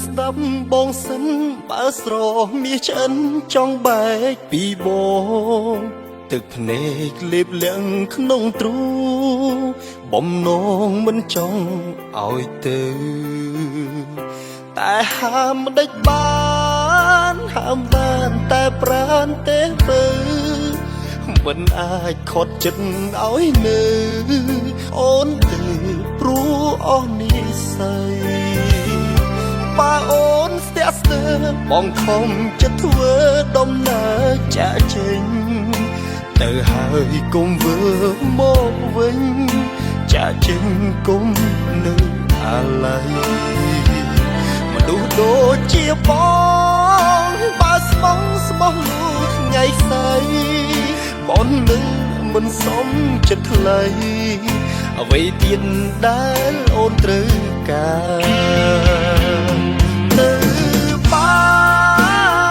ស្ដាប់បងសិនបើស្រមាសឆ្អិនចង់បែកពីបងទឹកភ្នែកលេបលាំងក្នុងទ្រូបំណងមិនចង់ឲ្យទៅតែហាមមិនដេចបានហាមបានតែប្រានទេទៅមិនអាចខត់ចិត្តឲ្យនៅអូនទៅព្រោះអស់និស្ស័យបើអូនស្ទាក់ស្ទើរបងខំចិត្តធ្វើដំណើរចាក់ចេញទៅហើយគុំវើមកវិញចាក់ចេញគុំនៅអាឡ័យមនុស្សដូចជាបងបើស្មងស្មោះលូថ្ងៃស្អីបងនឹងមិនសមចិត្តថ្លៃអ្វីទៀតដែលអូនត្រូវការទៅបា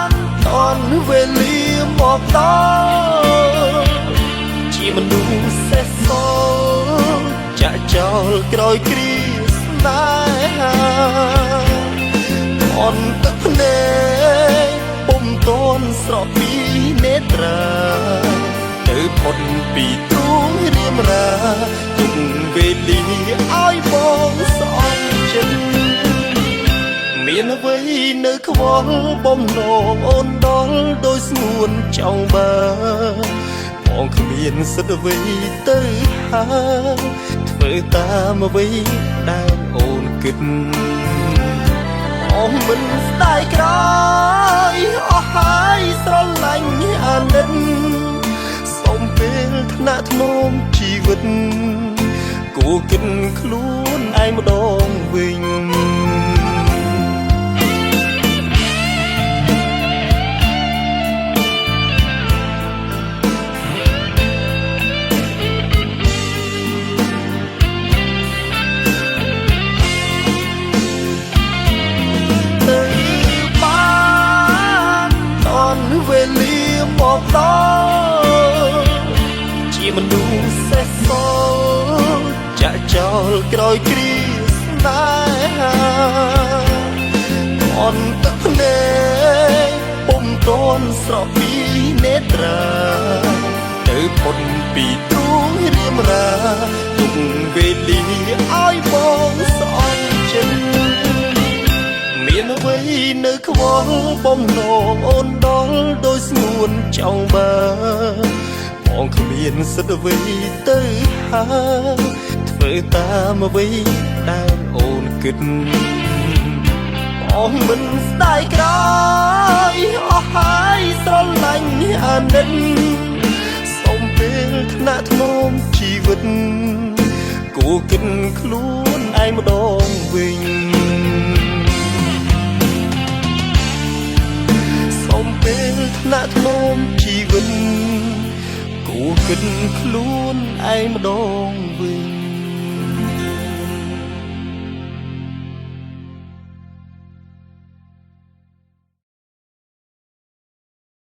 នតន់វេលាមកដល់ជាមនុស្សសេះសល់ចាក់ចោលក្រោយគ្រាស្នេហាអន់ទឹកភ្នែកពុំតន់ស្រក់ពីនេត្រាទៅផុតពីទ្រូងរៀមរាទុកវេលាឲ្យបងស្អប់ចិត្តមានអ្វីនៅខ្វល់បំណងអូនដល់ដោយស្ងួនចង់បើបងគ្មានសិទ្ធអ្វីទៅហាធ្វើតាមអ្វីដែលអូនគិតបងមិនស្ដាយក្រោយអស់ហើយស្រឡាញ់អាណិតសូមពេលថ្នាក់ថ្នមជីវិតគួរគិតខ្លួនឯងម្ដងវិញវេលាមកដល់ជាមនុស្សសេះសល់ចាក់ចោលក្រោយគ្រាស្នេហាអន់ទឹកភ្នែកពុំតន់ស្រក់ពីនេត្រាទៅផុតពីទ្រូងរៀមរាទុកវេលាឲ្យបងស្អប់ចិត្តមានអ្វីនៅខ្វល់បំណងអូនដល់ដោយស្ងួនចង់បើបងគ្មានសិទ្ធអ្វីទៅហាធ្វើតាមអ្វីដែលអូនគិតបងមិនស្ដាយក្រោយអស់ហើយស្រឡាញ់អាណិតសូមពេលថ្នាក់ថ្នមជីវិតគួរគិតខ្លួនឯងម្ដងវិញពេលថ្នាក់ថ្នមជីវិតគួរគិតខ្លួនឯងម្ដងវិញ